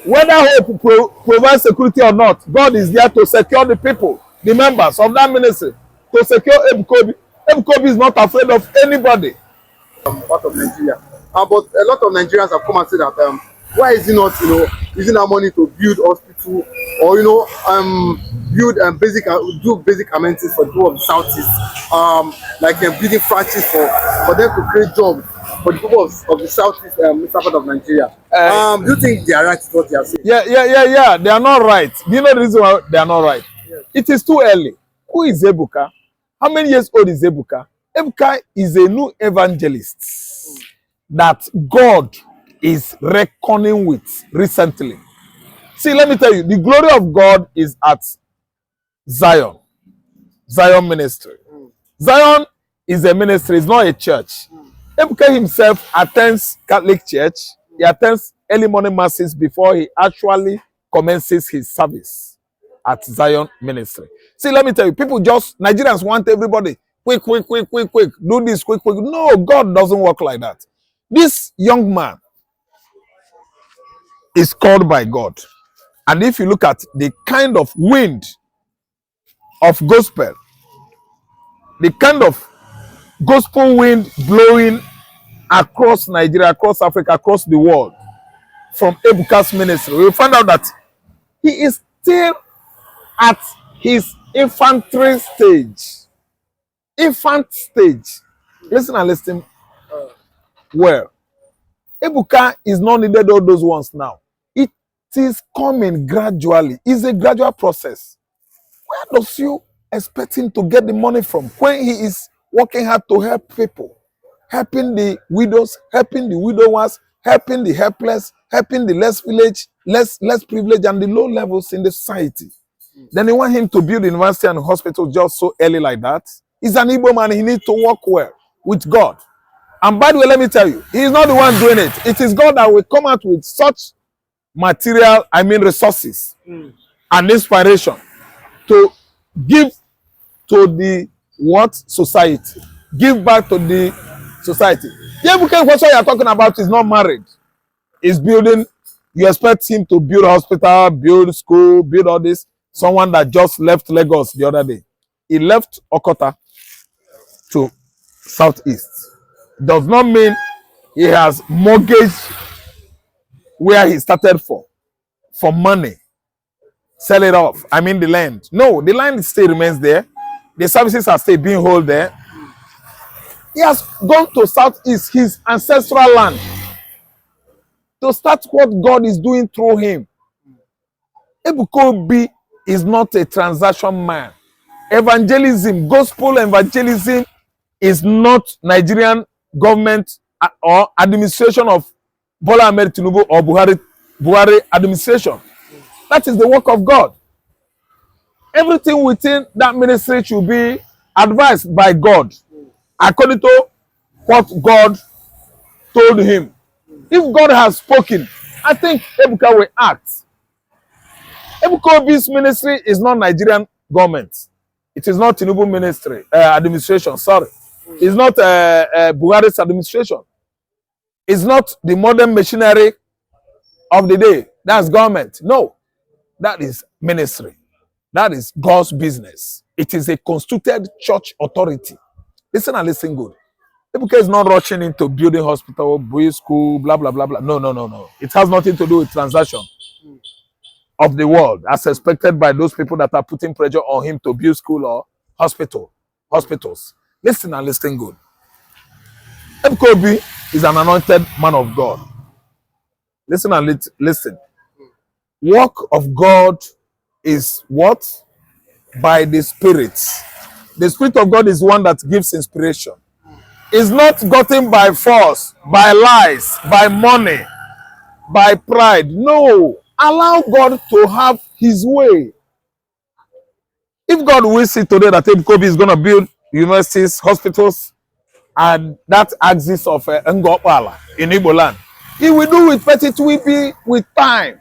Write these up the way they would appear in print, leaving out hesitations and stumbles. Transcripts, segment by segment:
Whether hope provides security or not, God is there to secure the people, the members of that ministry, to secure Ebuka. Ebuka is not afraid of anybody. Part of Nigeria. But a lot of Nigerians have come and said that why is he not, using that money to build hospital or build do basic amenities for the people of the southeast, like building franchises for them to create jobs for the people of the southeast part of Nigeria. Do you think they are right with what they are saying? Yeah. They are not right. Do you know the reason why they are not right? Yes. It is too early. Who is Ebuka? How many years old is Ebuka? Ebuka is a new evangelist that God is reckoning with recently. See, let me tell you, the glory of God is at Zion ministry. Zion is a ministry, it's not a church. Ebuka himself attends Catholic church. He attends early morning masses before he actually commences his service at Zion ministry. See, let me tell you, Nigerians want everybody quick, do this quick. No, God doesn't work like that. This young man is called by God. And if you look at the kind of wind of gospel, the kind of gospel wind blowing across Nigeria, across Africa, across the world from Ebuka's ministry, we find out that he is still at his infantry stage. Infant stage. Listen and listen well. Ebuka is not needed all those ones now. It is coming gradually. It's a gradual process. Where does you expect him to get the money from when he is working hard to help people, helping the widows, helping the widowers, helping the helpless, helping the less privileged and the low levels in the society? Then they want him to build university and hospital just so early like that. He's an Igbo man. He needs to work well with God. And by the way, let me tell you, he's not the one doing it. It is God that will come out with such material, resources and inspiration to give to the society. Give back to the society. The Ebuka what you are talking about is not married. He's building. You expect him to build hospital, build school, build all this. Someone that just left Lagos the other day. He left Okota to Southeast. Does not mean he has mortgaged where he started for money. Sell it off. The land. No, the land still remains there. The services are still being held there. He has gone to Southeast, his ancestral land, to start what God is doing through him. Ebuka is not a transaction man. Evangelism, gospel evangelism is not Nigerian government or administration of Bola Ahmed Tinubu or Buhari administration. That is the work of God. Everything within that ministry should be advised by God according to what God told him. If God has spoken, I think Ebuka will act. Ebuka's ministry is not Nigerian government. It is not Tinubu ministry, administration, sorry. It's not Buhari's administration. It's not the modern machinery of the day. That's government. No, that is ministry. That is God's business. It is a constituted church authority. Listen and listen good. Ebuka is not rushing into building hospital, building school, blah, blah, blah, blah. No. It has nothing to do with transaction of the world as expected by those people that are putting pressure on him to build school or hospitals. Listen and listen good. Ebuka is an anointed man of God. Listen and listen. Work of God is what? By the Spirit. The Spirit of God is one that gives inspiration. It's not gotten by force, by lies, by money, by pride. No. Allow God to have his way. If God will see today that Ebuka is going to build universities, hospitals, and that axis of Ngopala in Igbo land, he will do it, but it will be with time.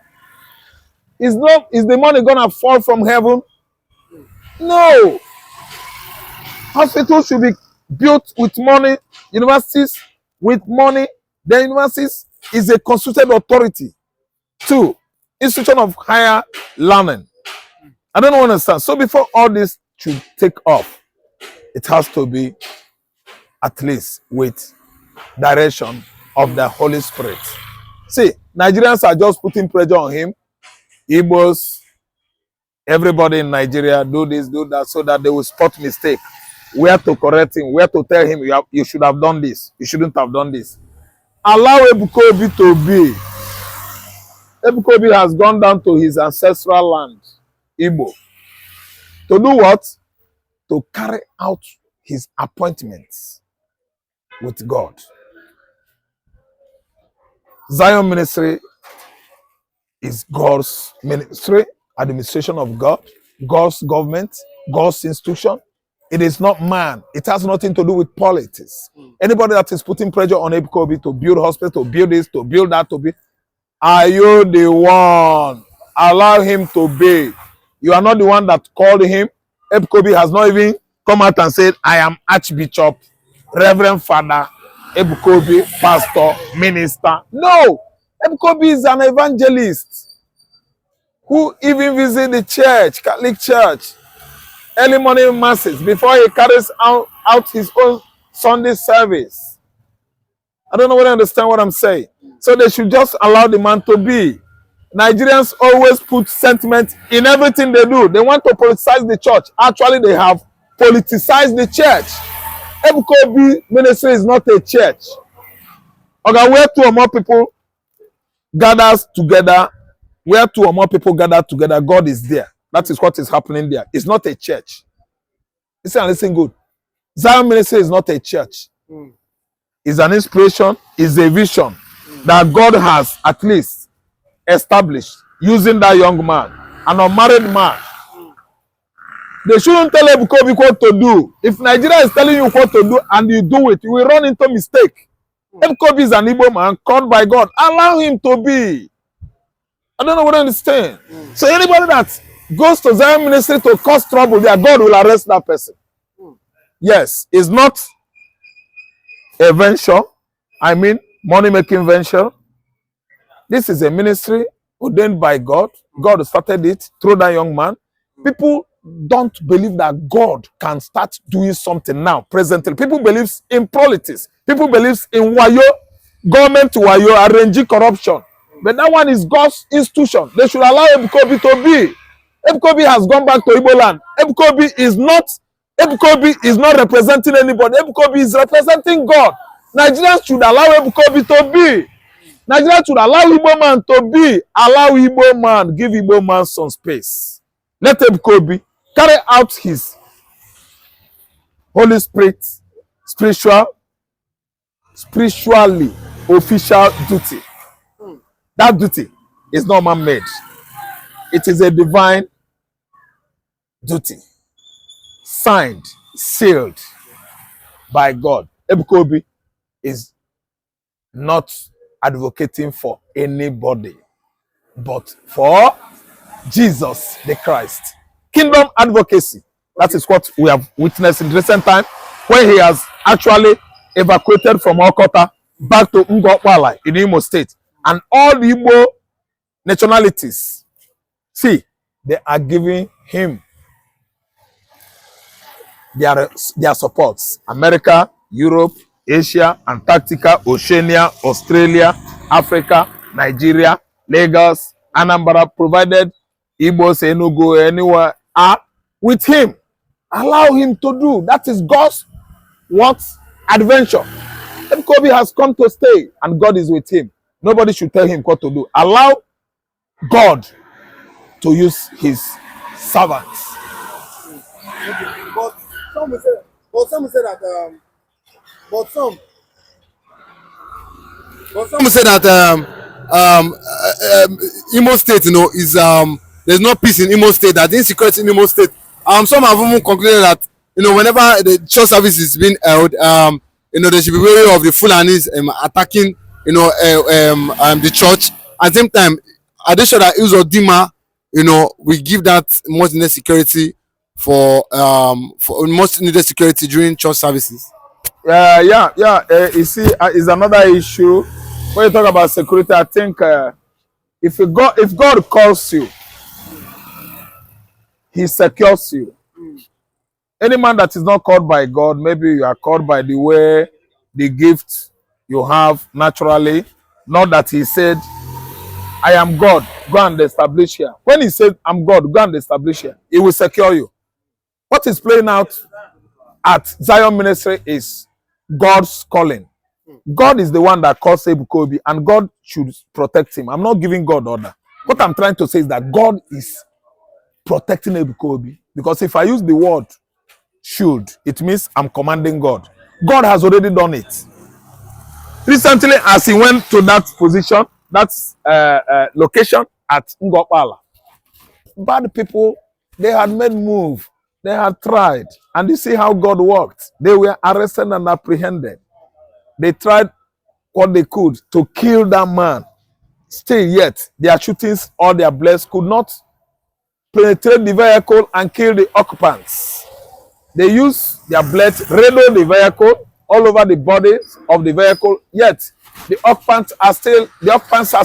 Is the money going to fall from heaven? No. Hospitals should be built with money. Universities with money. The universities is a constituted authority. 2, institution of higher learning. I don't understand. So before all this should take off, it has to be at least with direction of the Holy Spirit. See, Nigerians are just putting pressure on him. Igbos, everybody in Nigeria, do this, do that, so that they will spot mistake. Where to correct him, where to tell him you should have done this, you shouldn't have done this. Allow Ebuka to be. Ebuka has gone down to his ancestral land, Igbo. To do what? To carry out his appointments with God. Zion ministry is God's ministry, administration of God, God's government, God's institution. It is not man. It has nothing to do with politics. Anybody that is putting pressure on Ebuka to build hospital, to build this, to build that, to be, are you the one? Allow him to be. You are not the one that called him. Ebuka has not even come out and said, I am Archbishop, Reverend Father, Ebuka, Pastor, Minister. No! Ebuka is an evangelist who even visits the church, Catholic Church, early morning masses before he carries out his own Sunday service. I don't know whether you understand what I'm saying. So they should just allow the man to be. Nigerians always put sentiment in everything they do. They want to politicize the church. Actually, they have politicized the church. Ebuka ministry is not a church. Okay, where two or more people gathers together, where two or more people gather together, God is there. That is what is happening there. It's not a church. Listen good. Zion ministry is not a church. It's an inspiration, it's a vision that God has at least established using that young man, an unmarried man. They shouldn't tell Ebuka what to do. If Nigeria is telling you what to do and you do it, you will run into mistake. Ebuka is an Igbo man called by God. Allow him to be. I don't know what I understand. So anybody that goes to Zion ministry to cause trouble, their God will arrest that person. Yes, it's not a venture. I mean, money-making venture. This is a ministry ordained by God. God started it through that young man. People don't believe that God can start doing something now, presently. People believe in politics. People believe in wayo, government wayo, arranging corruption. But that one is God's institution. They should allow Ebuka to be. Ebuka has gone back to Igbo land. Ebuka is not representing anybody. Ebuka is representing God. Nigerians should allow Ebuka to be. Nigerians should allow Igbo man to be. Allow Igbo man. Give Igbo man some space. Let Ebuka carry out his Holy Spirit, spiritually official duty. That duty is not man-made. It is a divine duty. Signed, sealed by God. Ebuka is not advocating for anybody, but for Jesus the Christ. Kingdom advocacy. That is what we have witnessed in recent time, when he has actually evacuated from Okota back to Ngokpala in Imo State. And all the Igbo nationalities, see, they are giving him their supports. America, Europe, Asia, Antarctica, Oceania, Australia, Africa, Nigeria, Lagos, Anambra, provided Igbos, Enugu, anywhere, are with him. Allow him to do. That is God's what adventure. Ebuka has come to stay and God is with him. Nobody should tell him what to do. Allow God to use his servants. But some will say that Imo State, is there's no peace in Imo State. That insecurity in Imo State. Some have even concluded that whenever the church service is being held, they should be wary of the Fulanis attacking the church. At the same time, are they sure that Uzodima we give that much needed security for most needed security during church services? You see, is another issue when you talk about security. I think If God calls you, he secures you. Any man that is not called by God, maybe you are called by the way, the gift you have naturally, not that he said, I am God, go and establish here. When he said, I'm God, go and establish here, he will secure you. What is playing out at Zion Ministry is God's calling. God is the one that calls Ebuka, and God should protect him. I'm not giving God order. What I'm trying to say is that God is protecting Ebuka, because if I use the word should, it means I'm commanding God. God has already done it. Recently, as he went to that position, that location at Ngopala, bad people, they had made move, they had tried, and you see how God worked. They were arrested and apprehended. They tried what they could to kill that man. Still yet, their shootings or their bullets could not penetrate the vehicle and kill the occupants. They use their blades, radar the vehicle all over the bodies of the vehicle. Yet the occupants are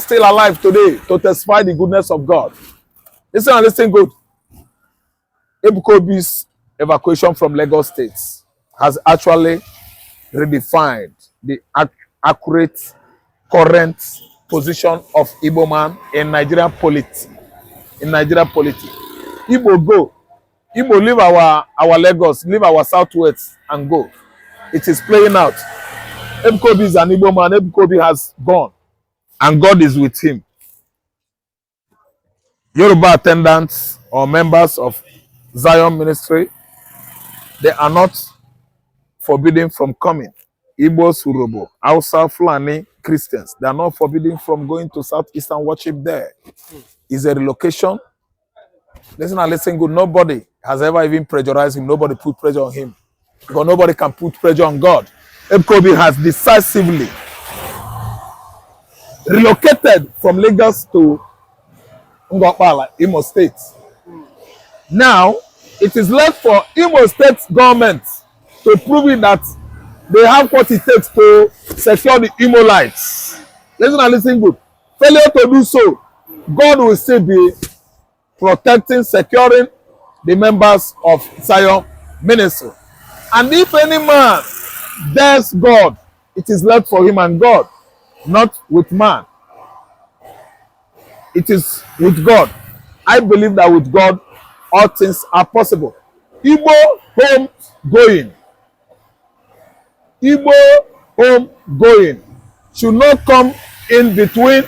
still alive today to testify the goodness of God. Listen good. Ebuka's evacuation from Lagos State has actually redefined the accurate current position of Igbo man in Nigerian politics. Igbo go. Igbo leave our Lagos, leave our southwest and go. It is playing out. Ebuka is an Igbo man. Ebuka has gone, and God is with him. Yoruba attendants or members of Zion Ministry, they are not forbidden from coming. Igbos, Urobo, Hausa, Fulani, Christians, they are not forbidden from going to Southeastern worship there. It's a relocation. Listen good. Nobody has ever even pressurized him. Nobody put pressure on him. Because nobody can put pressure on God. Ebuka has decisively relocated from Lagos to Ngopala, Imo State. Now, it is left for Imo State government to prove it that they have what it takes to secure the Imolites. Listen good. Failure to do so, God will still be protecting, securing the members of Zion Ministry. And if any man dares God, it is left for him and God, not with man. It is with God. I believe that with God, all things are possible. Igbo home going. Igbo home going should not come in between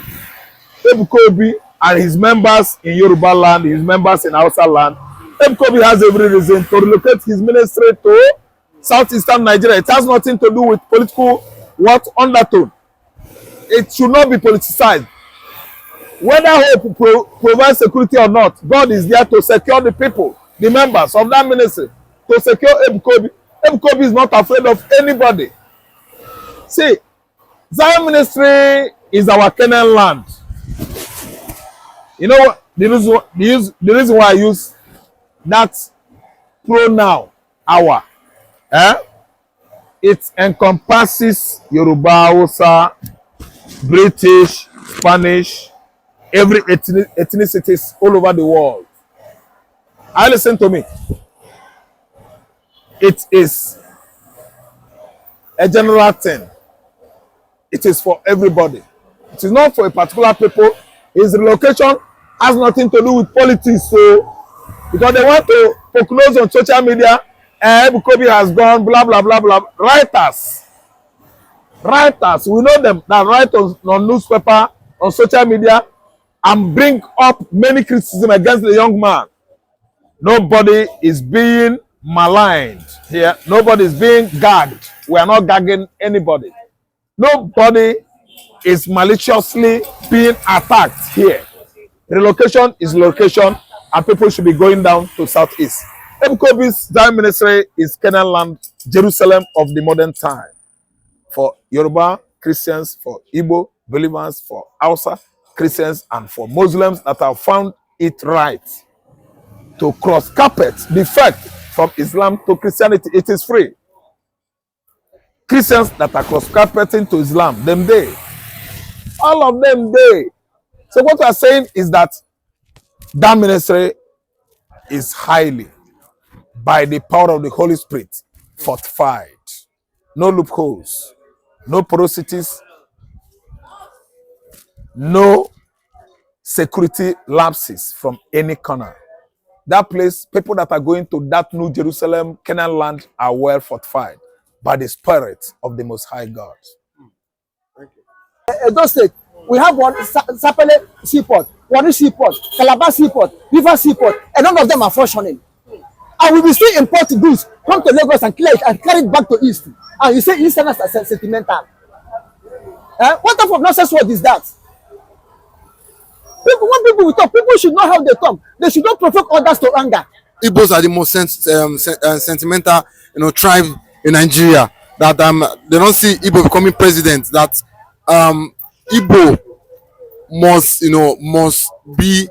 Ebuka and his members in Yoruba land, his members in Hausa land. Ebuka has every reason to relocate his ministry to Southeastern Nigeria. It has nothing to do with political undertone. It should not be politicized. Whether hope provides security or not, God is there to secure the people, the members of that ministry, to secure Ebuka. Ebuka is not afraid of anybody. See, Zion Ministry is our Canaan land. You know what? The reason why I use that pronoun, our. It encompasses Yoruba, Hausa, British, Spanish, every ethnicities all over the world. Listen to me. It is a general thing. It is for everybody. It is not for a particular people. His relocation has nothing to do with politics. So, because they want to foreclose on social media, Ebuka has gone, blah, blah, blah, blah. Writers, we know them that write on newspaper, on social media, and bring up many criticism against the young man. Nobody is being maligned here. Nobody is being gagged. We are not gagging anybody. Nobody is maliciously being attacked here. Relocation is location, and people should be going down to Southeast. Ebuka's Zion Ministry is Canaan land, Jerusalem of the modern time. For Yoruba Christians, for Igbo believers, for Hausa Christians, and for Muslims that have found it right to cross carpet the fact from Islam to Christianity. It is free. Christians that are cross carpeting to Islam, them they. All of them they. So what we are saying is that that ministry is highly, by the power of the Holy Spirit, fortified. No loopholes, no porosities, no security lapses from any corner. That place, people that are going to that New Jerusalem, Canaan land, are well fortified by the Spirit of the Most High God. Edo State, we have one Sapele seaport, one seaport, Calabar seaport, River seaport, and none of them are functioning. And we will still import goods, come to Lagos and clear it and carry it back to East. And you say Easterners are sentimental. What type of nonsense word is that? People, when people will talk, people should know how they talk. They should not provoke others to anger. Igbos are the most sentimental, tribe in Nigeria. That they don't see Igbo becoming president. That Igbo must be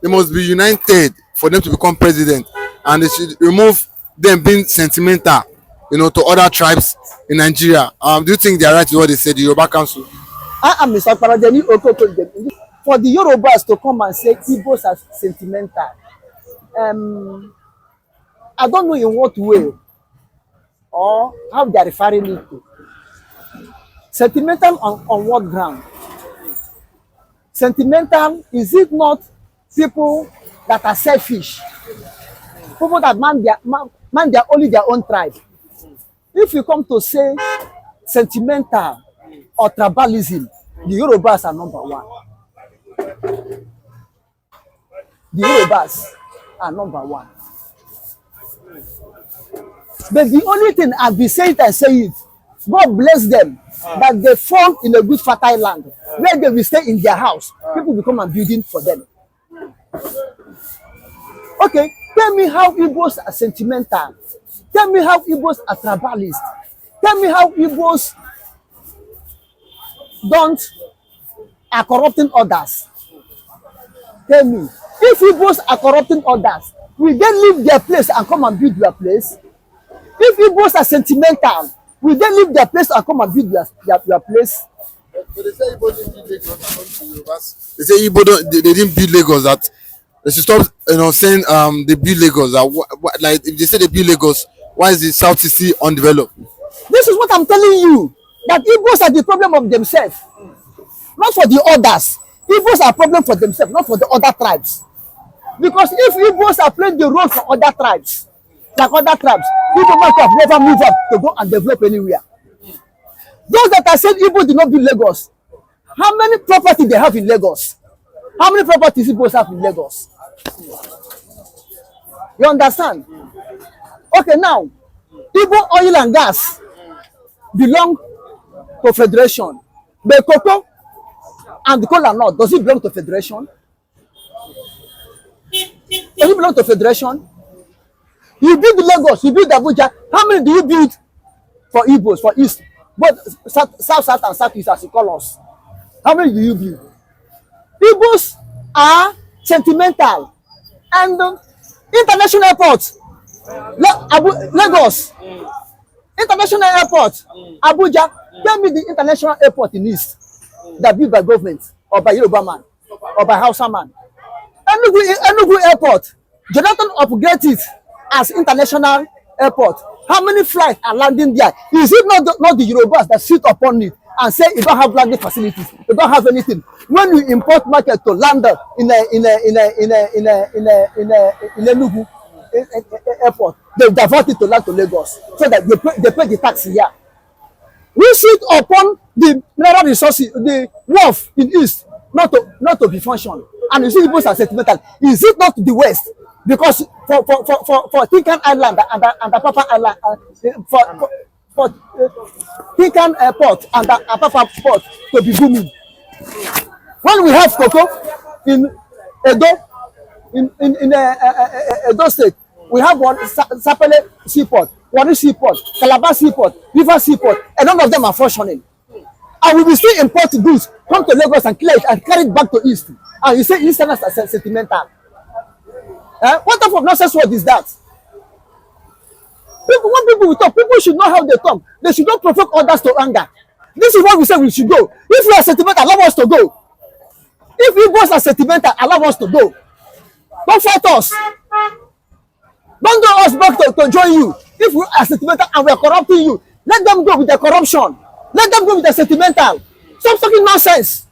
they must be united for them to become president, and they should remove them being sentimental, to other tribes in Nigeria. Do you think they are right with what they said, the Yoruba Council? I am Mr. Paradeni Okoko. For the Yorubas to come and say Igbos are sentimental, I don't know in what way or how they are referring it to. Sentimental on what ground? Sentimental, is it not people that are selfish? People that man their only their own tribe. If you come to say sentimental or tribalism, the Yorubas are number one. The Yorubas are number one. But the only thing I've been saying and say it, God bless them, that they fall in a good fertile land where they will stay in their house. People will come and building for them. Okay, tell me how Igbos are sentimental. Tell me how Igbos are tribalist. Tell me how Igbos are corrupting others. Tell me, if Igbos are corrupting others, will they leave their place and come and build their place? If Igbos are sentimental, will they leave their place and come and build their place? So they say Igbo didn't build Lagos. They say Igbo they didn't build Lagos. That they should stop, saying they build Lagos. Like if they say they build Lagos, why is the South Sea undeveloped? This is what I'm telling you. That Igbos are the problem of themselves, not for the others. Igbos are a problem for themselves, not for the other tribes. Because if Igbos are playing the role for other tribes, like other tribes, Igbo might have never moved up to go and develop anywhere. Those that are saying Igbo did not build Lagos, how many property they have in Lagos? How many properties Igbos have in Lagos? You understand? Okay, now, Igbo oil and gas belong to Federation. The cocoa and the cola nut, does it belong to Federation? Does it belong to Federation? You build Lagos, you build Abuja. How many do you build for Igbos, for East? Both South, and Southeast, as you call us. How many do you build? Igbos are sentimental. And international airport, Lagos, international airport, Abuja. Tell me the international airport in East that built by government or by Yoruba man or by Hausa man. Enugu airport, Jonathan upgraded it as international airport. How many flights are landing there? Is it not the Yorubas that sit upon it and say you don't have landing facilities, you don't have anything? When you import market to land in Enugu airport, they divert it to land to Lagos so that they pay the tax here. We sit upon the mineral resources, the wealth in East, not to be functional. And you see people are sentimental. Is it not the West? Because for Tinkan Island and Apapa Island, for Tinkan Port and Apapa Port to be booming. When we have cocoa in Edo, in Edo State, we have one Sapele seaport, one seaport, Calabar seaport, River seaport, and none of them are functioning. And we will still import goods, come to Lagos and clear it and carry it back to East. And you say Easterners are sentimental. What type of nonsense word is that? When people will talk, people should know how they talk. They should not provoke others to anger. This is what we say we should go. If we are sentimental, allow us to go. If Igbos are sentimental, allow us to go. Don't fight us. Don't go us back to join you. If we are sentimental and we are corrupting you, let them go with the corruption. Let them go with the sentimental. Stop talking nonsense.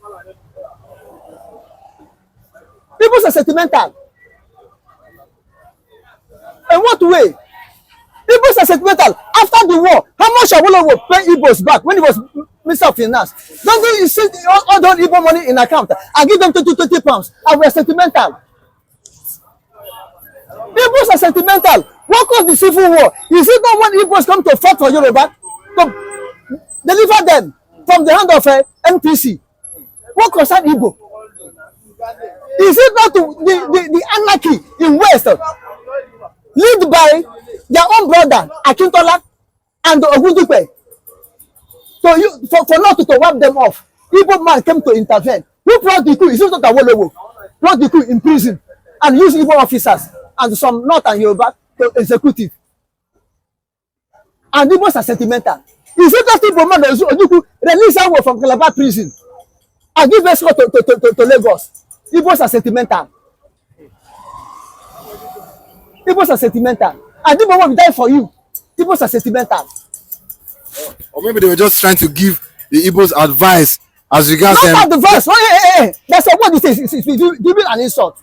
Igbos are sentimental. In what way? Igbos are sentimental. After the war, how much Awolowo pay Igbos back when he was Minister of Finance? Don't go, you see all the Igbo money in account and give them 20 pounds. And we are sentimental. Igbos are sentimental. What caused the civil war? Is it not when Igbos come to fight for Yoruba to deliver them from the hand of NPC? What concern Igbo? Is it not the anarchy in West led by their own brother Akintola and Ogundipe for not to wipe them off? Igbo man came to intervene. Who brought the coup? Is it not Awolowo brought the coup in prison and used Igbo officers and some North and Yoruba to execute? And Igbos are sentimental. Is it not Igbo man Ojukwu release Awo from Calabar prison and give escort to Lagos? Igbos are sentimental. Igbos are sentimental. And Igbo will die for you. Igbos are sentimental. Or maybe they were just trying to give the Igbos advice as regards them. Not advice. Hey. That's what this is. It's giving an insult.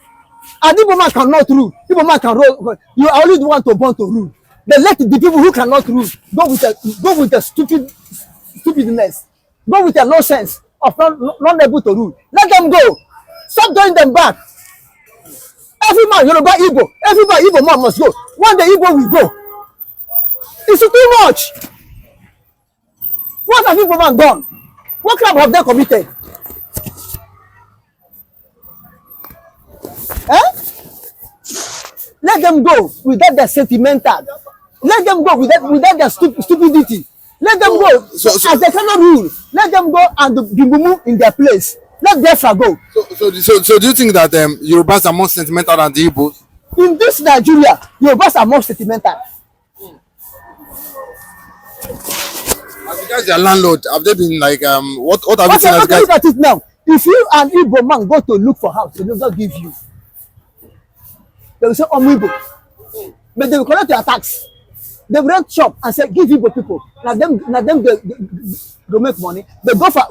And Igbo man cannot rule. Igbo man can rule. You are only the one to born to rule. They let the people who cannot rule go with the stupidness. Go with the nonsense of not able to rule. Let them go. Stop doing them back. Every man, Yoruba, Igbo, everybody, Igbo man must go. One day Igbo will go. It's too much. What have Igbo man done? What crime have they committed? Let them go without their sentimental. Let them go without their stupidity. Let them go as they cannot rule. Let them go and be moved in their place. Let Biafra go. So do you think that Yorubas are more sentimental than the Igbos? In this Nigeria, Yorubas are more sentimental. As regards their landlord, have they been like what have you seen as guys? Look at it now. If you and Igbo man go to look for house, they will not give you. They will say Igbo, but they will collect your tax. They will rent shop and say give Igbo people. Now them they make money. They go for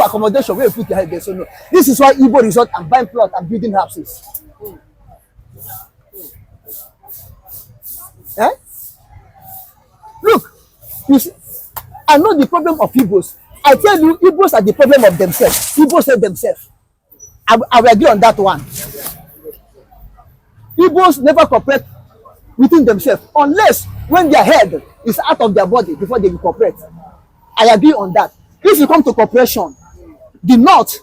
accommodation where you put your head there. So no, this is why Igbo resort and buying plot and building houses. Look, you see, I know the problem of Igbos. I tell you, Igbos are the problem of themselves. Igbos hate themselves. I will agree on that one. Igbos never cooperate within themselves unless when their head is out of their body before they will cooperate. I agree on that. If you come to cooperation, the North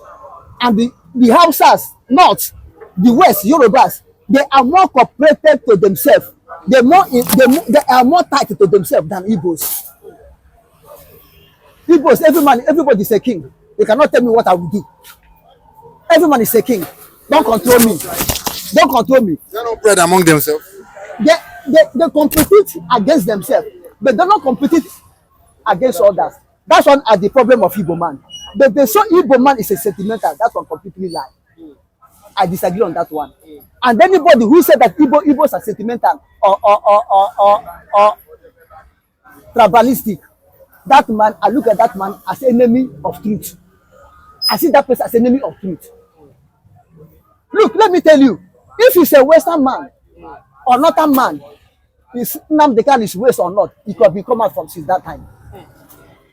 and the Hausas, North, the West, Yorubas, they are more cooperated to themselves. They are more tight to themselves than Igbos. Igbos, everybody is a king. They cannot tell me what I will do. Everyone is a king. Don't control me. Don't control me. They are not bred among themselves. They compete against themselves, but they don't compete against others. That's one at the problem of Igbo man. But they say Igbo man is a sentimental. That's one completely lie. I disagree on that one. And anybody who said that Igbos are sentimental or tribalistic, that man, I look at that man as enemy of truth. I see that person as enemy of truth. Look, let me tell you, if he's a Western man or Northern man, is Nnamdi Kanu is West or not, he could be come out from since that time.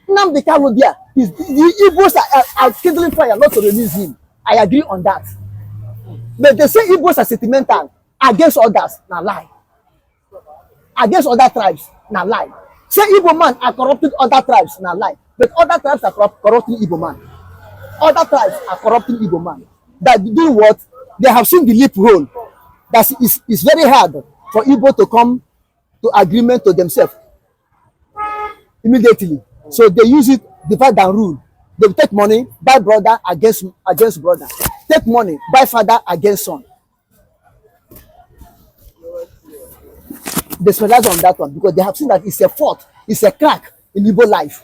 Nnamdi Kanu there, the Igbos are kindling fire not to release him. I agree on that. But they say Igbos are sentimental against others, now lie. Against other tribes, now lie. Say Igbo man are corrupting other tribes, now lie. But other tribes are corrupting Igbo man. Other tribes are corrupting Igbo man. That do what? They have seen the loophole. That is very hard for Igbo to come to agreement to themselves immediately. So they use it, divide and rule. They will take money, buy brother against brother. Take money, buy father against son. They specialize on that one because they have seen that it's a fault, it's a crack in Igbo life.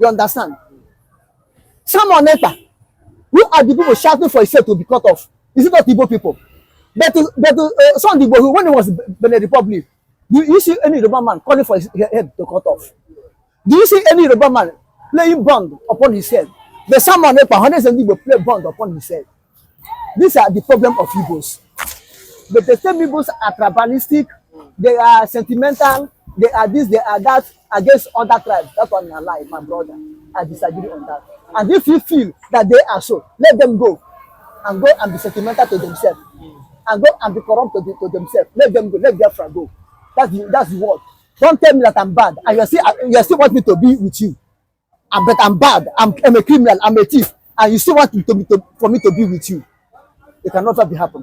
You understand? Someone enter. Who are the people shouting for his head to be cut off? Is it not Igbo people? But some Igbo who, when it was Benin Republic, do you see any Yoruba man calling for his head to cut off? Do you see any Yoruba man playing bond upon his head? The someone enter, hundreds of Igbo play bond upon his head. These are the problem of Igbos. But the same Igbos are tribalistic, they are sentimental, they are this, they are that against other tribes. That's one I lie, my brother. I disagree on that. And if you feel that they are so, let them go and be sentimental to themselves, and go and be corrupt to themselves. Let them go. Let Biafra go. That's the word. Don't tell me that I'm bad, and you still want me to be with you. But I'm bad. I'm a criminal. I'm a thief, and you still want for me to be with you. It can never be happen.